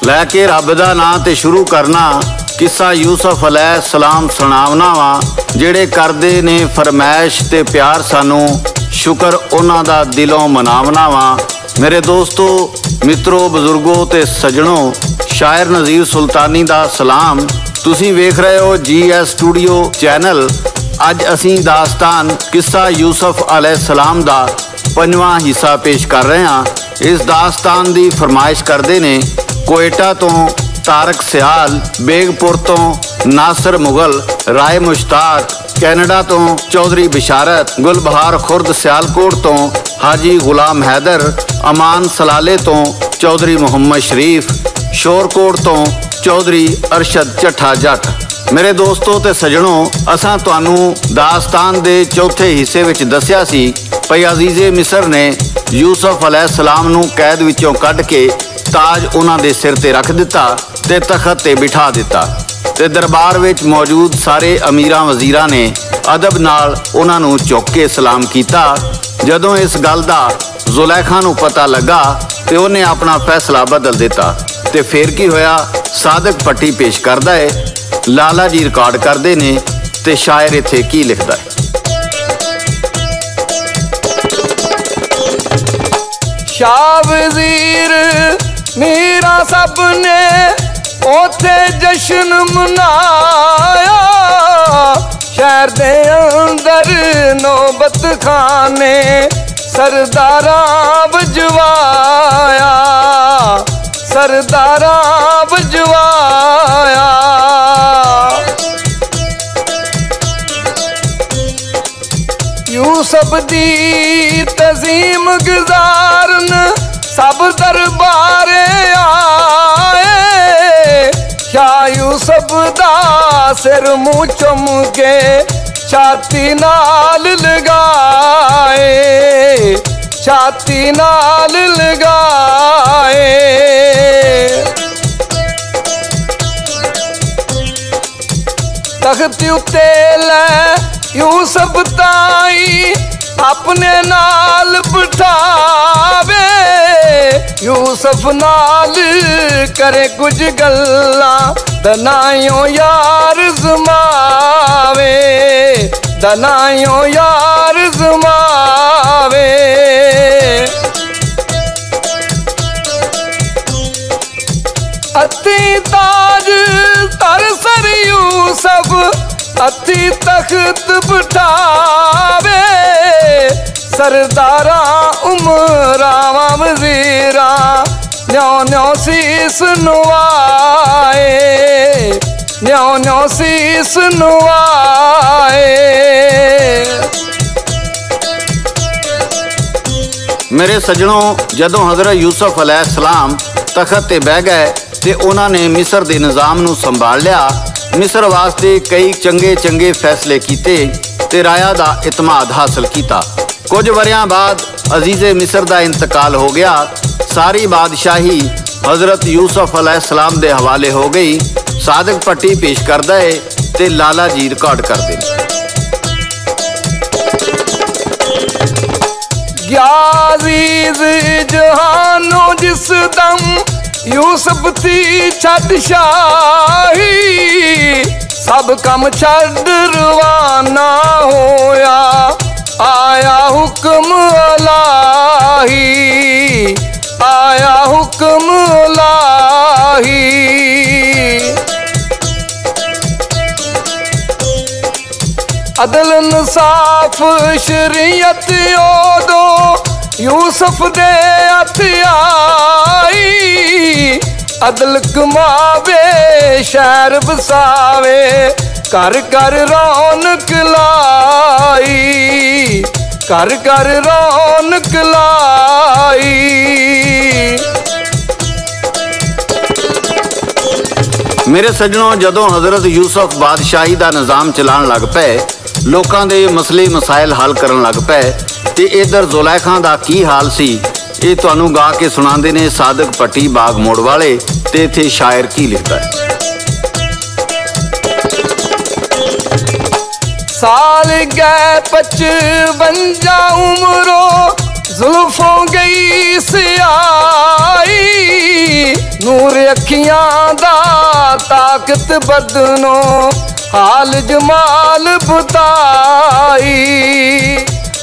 लैके रब दा नां ते शुरू करना किस्सा यूसुफ अलैहिस्सलाम सुणावना वा, जेड़े करदे ने फरमैश ते प्यार सानू शुक्र उन्हां दा दिलों मनावना वा। मेरे दोस्तों, मित्रों, बजुर्गों ते सजनों, शायर नज़ीर सुल्तानी दा सलाम। तुसीं वेख रहे हो GS स्टूडियो चैनल। अज असीं दास्तान किस्सा यूसुफ अलैहिस्सलाम दा 5वां हिस्सा पेश कर रहे हैं। इस दास्तान दी फरमाइश करते ने कोयटा तो तारक सियाल, बेगपुर तो नासर मुगल, राय मुश्ताक, कैनेडा तो चौधरी बिशारत, गुलबहार खुर्द सियालकोट तो हाजी गुलाम हैदर, अमान सलाले तो चौधरी मोहम्मद शरीफ, शोरकोट तो चौधरी अरशद चट्ठा जट। मेरे दोस्तों ते सजनों, असां तुहानू दास्तान दे चौथे हिस्से विच दस्सिया सी भई अजीज़े मिस्र ने यूसुफ अलैहिस्सलाम नू कैद विचों कढ के ताज उन्हां दे सिर ते रख दिता ते तखत ते बिठा दिता ते दरबार विच मौजूद सारे अमीरां वजीरां ने अदब नाल उन्हां नू चुक के सलाम कीता। जदों इस गल दा जुलैखा नू पता लगा ते उन्हें अपना फैसला बदल दिता। ते फिर की होया, सादक पट्टी पेश करदा है, लाला जी रिकॉर्ड करते ने ते शायर इत्थे की लिखदा है। शाह वजीर मीरा सब ने ओथे जश्न मनाया, शहर दे अंदर नौबत खाने सरदारा बजवाया, सरदारा बजवाया। यूसुफ दी तज़ीम गुज़ारन सब दरबारे आए, शाह यूसुफ दा सिर मुँह चुम के छाती नाल लगाए, छाती नाल लगाए। तख्त उत्ते लै यूसुफ ताई अपने नाल बिठावे, यूसुफ नाल करे कुछ गल्लां दनायों यार ज़मावे, दनायों यार ज़मावे। अती ताज तरसर यूसुफ अती तख्त बिठावे, सरदारा उमरावा वजीरा न्यों न्यों सीस नुआए, न्यों न्यों सीस नुआए। मेरे सजनों, जदों हज़रत यूसुफ अलैहिस्सलाम तखत ते बह गए ते उन्होंने मिस्र के निज़ाम नू संभाल लिया, मिस्र वास्ते कई चंगे चंगे फैसले किए ते राया दा इतमाद हासिल किया। कुछ वरियां बाद अजीज़े मिस्र का इंतकाल हो गया। सारी बादशाही हज़रत यूसुफ अलैहिस्सलाम दे हवाले हो गई। सादक पट्टी पेश करदा है ते लाला जी रिकॉर्ड करते हैं। अज़ीज़ जहानो जिस दम यूसुफ थी छड़ शाही, सब कम छड़ रवाना होया, आया हुक्म अलाही, आया हुक्म अलाही। अदल इंसाफ शरीयत ओदो यूसुफ दे हथ आई, अदल कमावे शहर बसावे, घर घर रौनक लाई, घर घर रौनक लाई। मेरे सजनों, जदों हज़रत यूसुफ बादशाही का निज़ाम चलान लग पे, लोगों के मसले मसाइल हल करन लग पे, ते इधर जुलैखा का की हाल सी, ये तुहानू गा के सुनाते ने सादक पट्टी बाग मोड़ वाले। ते इत्थे शायर की लिखता है। साल गए 55 उम्रो, जुल्फों गई सियाई, नूर अखियां दा ताकत बदनो हाल जमाल बताई,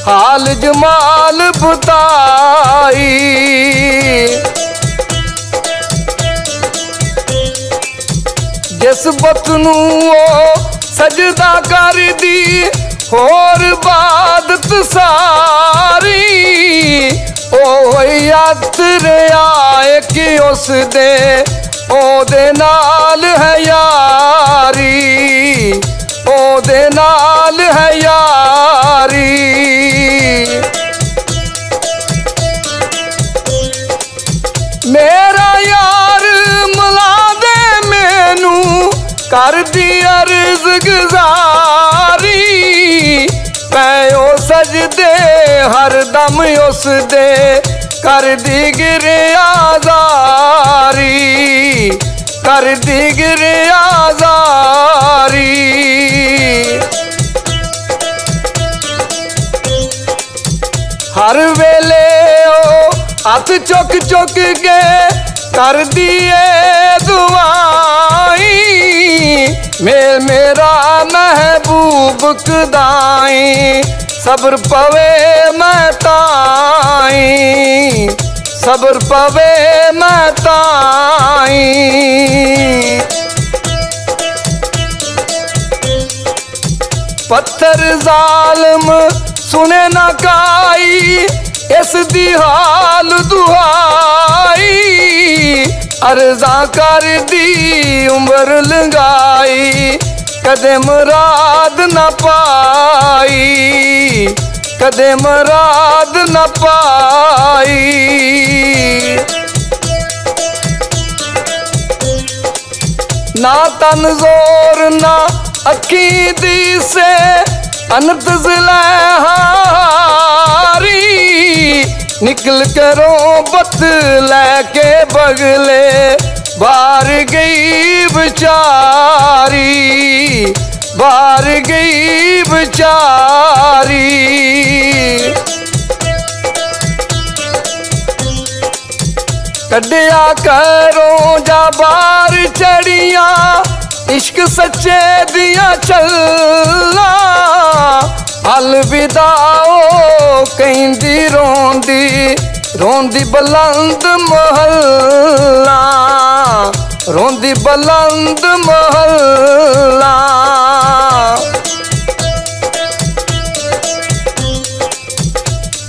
हाल जमाल बताई। जिस बुत नूं ओ सजदा कर दी होर इबादत सारी, ओ यात्र आए कि उस दे ओदे नाल है यारी, ओदे नाल है यारी। मेरा यार मिला दे मैनू कर दी अर्ज गुजारी, पैओ सजदे हर दम उस दे कर दी गिरयाजारी, कर दी गिरयाजारी। हर वेले ओ हथ चुक चुक के कर दिए दुआई, मेल मेरा महबूब कदाई सब्र पवे मैं ताई, सब्र पवे मैं ताई। पत्थर जालम सुने ना काई इस दी हाल दुहाई, अर्जा कर दी उम्र लंगाई कदे मुराद न पाई, कदे मुराद न पाई। ना तन जोर ना अखी दी से अनत हारी, निकल करो बत लेके बगले बार गई बेचारी, बार गई बेचारी। कड्डिया करो जा बार चढ़िया इश्क सच्चे दिया चलना, अलविदाओ कहंदी रोंदी रोंदी बुलंद महल्ला, रोंदी बुलंद महल्ला।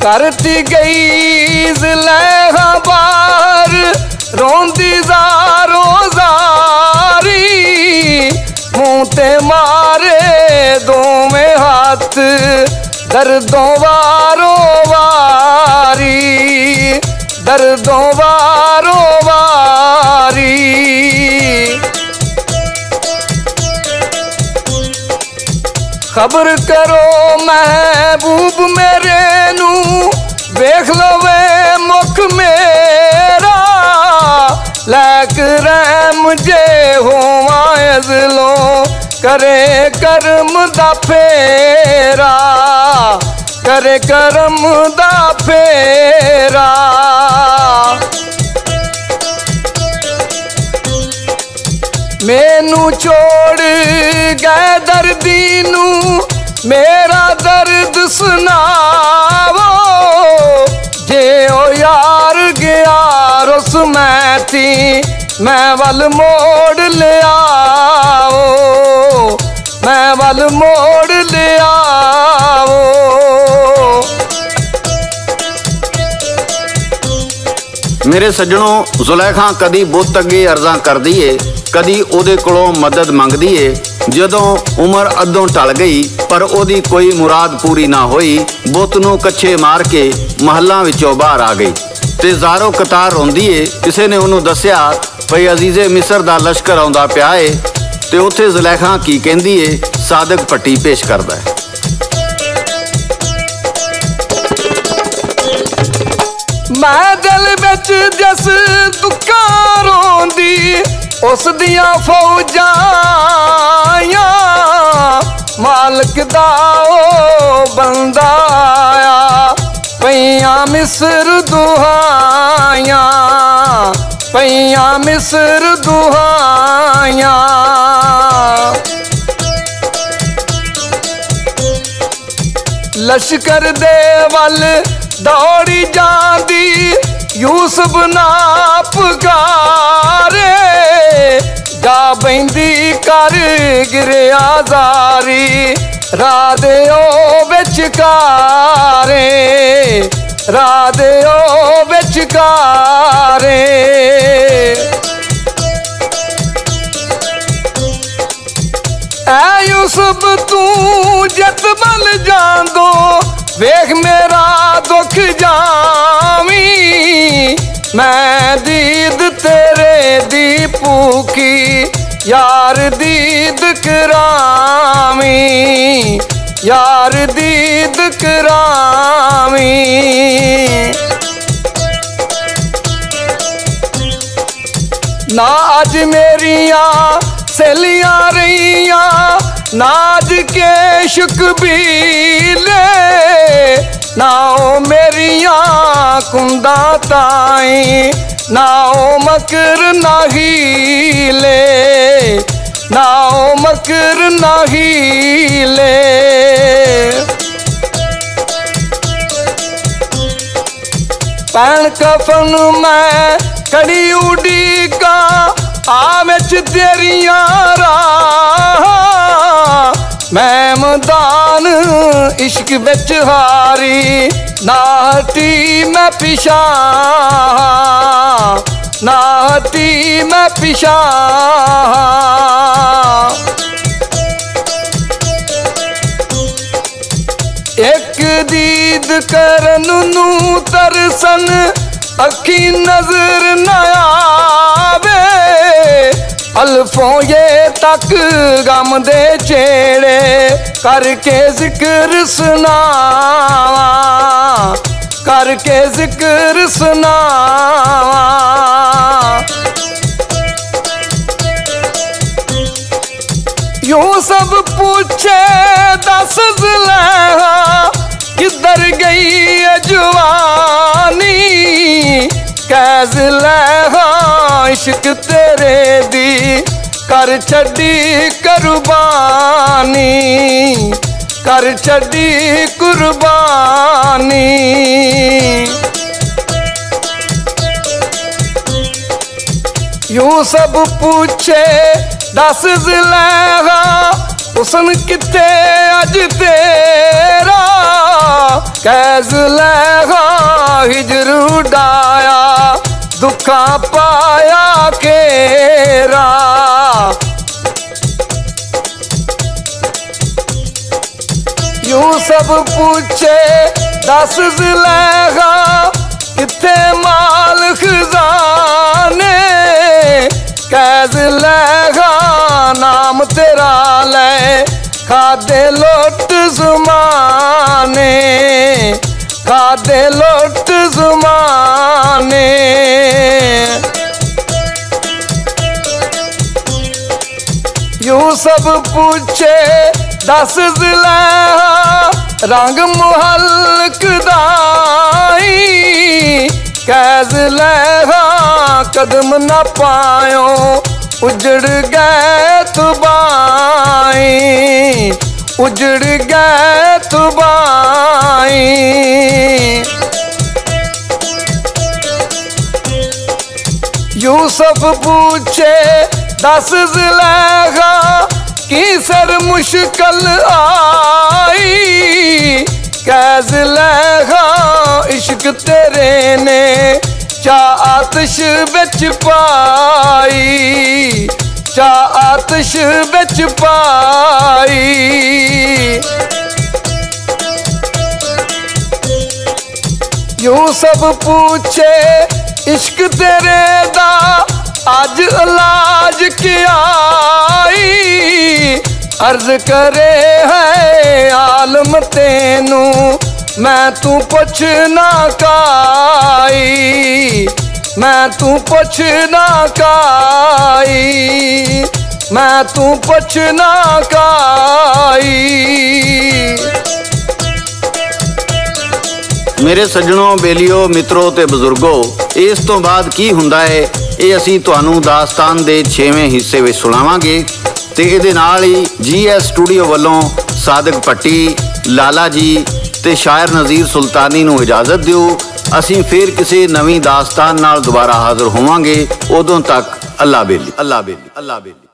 करती गई ज़ुलेखा बार रोंदी ज़ारो ज़ारी, मुँह ते मारे दोवें हाथ दर्दों वारो वारी, दर्दों वारो वारी। खबर करो महबूब मेरे नू वेख लवे मुख मेरा, लैक रहम जे होवा अज़लो करे करम दा फेरा, करे करम दा फेरा। मैनू छोड़ गए दर्दी नू मेरा दर्द सुनावो, जे ओ यार गया रुस मैं थी मैं वल मोड़ ले आओ, मैं वल मोड़ ले आओ। मेरे सज्जनों, ज़ुलेखा कदी बुत अगे अर्जा कर दी है, कदी ओदे कोलों मदद मंगदी है। जदों उम्र अद्धों टल गई पर ओदी कोई मुराद पूरी ना होई, बुत नूं कच्छे मार के महलां विचों बाहर आ गई ते ज़ारो कतार रोंदी है। किसी ने उन्होंने दसिया भई अजीज़े मिस्र दा लश्कर आउंदा पिया है ते उत्थे ज़ुलेखा की कहंदी है, सादक पट्टी पेश करदा है। मैं दिल बिच जिस दुखा रोंदी उस दियां फौजां मालक दा ओ बंदा आया, पईयां मिस्र दुहाइयां पईयां मिस्र दुहाइयां। लश्कर दे वल दौड़ी जांदी यूसुफ ना पुकारे, जा बैंदी कर गिरिया जारी राह दे ओ विचकारे, राह दे ओ विचकारे। ऐ यूसुफ तू जत बल जांदो वेख मेरा दुख जावी, मैं दीद तेरे दी भूखी यार दीद करावी, यार दीद करावी। ना अज मेरियां सहेलियां रहियां नाज के शुकबीले, ना ओ मेरियां कुंदा ताई ना ओ मकर ना हीले, ना ओ मकर ना हीले। पैन कफन मैं खड़ी उड़ीका आ विच तेरियां राह, मैं मैदान इश्क विच हारी ना हटी मैं पिछा, ना हटी मैं पिछा। एक दीद करन नू तरसन अखी नजर न आवे, अल्फों ये तक गम दे चेड़े करके जिक्र सुनावा, करके जिक्र सुनावा। यूं सब पूछे दस ज़ुलेहा किधर गई है जवानी, कै ज़ुलेहा इश्क तेरे दी कर छड़ी कुर्बानी, कर छड़ी कुर्बानी। यूं सब पूछे दस ज़ुलेहा हुस्न किथे अज तेरा, कै ज़ुलेहा हिजर उड़ाया दुखा पाया केरा। यूं सब पूछे दस ज़ुलेहा किथे माल खजाने, कै ज़ुलेहा नाम तेरा ले खादे लुट ज़माने, खादे लुट ज़माने। यूं सब पूछे दस ज़ुलेहा रंग मुहल्क दाई, कै ज़ुलेहा कदम न पायो उजड़ गए तुबाई, उजड़ गए तुबाई। यूं सब पूछे दस ज़ुलेहा की सर मुश्किल आई, कै ज़ुलेहा इश्क तेरे ने चा आतिश बिच पाई, चा आतिश बिच पाई। यूं सब पूछे इश्क तेरे दा अज इलाज क्या आई, अर्ज करे है आलम तेनू मैं तू पुछ ना काई, मैं तू पुछ ना काई, मैं तू पुछ ना काई। मेरे सज्जनों, बेलियो, मित्रों ते बजुर्गो, इस तो बाद की हुंदा है ਇਹ ਅਸੀਂ ਤੁਹਾਨੂੰ ਦਾਸਤਾਨ ਦੇ 6ਵੇਂ ਹਿੱਸੇ ਵਿੱਚ ਸੁਣਾਵਾਂਗੇ। ਤੇ ਇਹਦੇ ਨਾਲ ਹੀ GS ਸਟੂਡੀਓ ਵੱਲੋਂ ਸਾਦਿਕ ਭੱਟੀ, ਲਾਲਾ ਜੀ ਤੇ ਸ਼ਾਇਰ ਨਜ਼ੀਰ ਸੁਲਤਾਨੀ ਨੂੰ ਇਜਾਜ਼ਤ ਦਿਓ। ਅਸੀਂ ਫਿਰ ਕਿਸੇ ਨਵੀਂ ਦਾਸਤਾਨ ਨਾਲ ਦੁਬਾਰਾ ਹਾਜ਼ਰ ਹੋਵਾਂਗੇ। ਉਦੋਂ ਤੱਕ ਅੱਲਾ ਬੇਲੀ, ਅੱਲਾ ਬੇਲੀ, ਅੱਲਾ ਬੇਲੀ।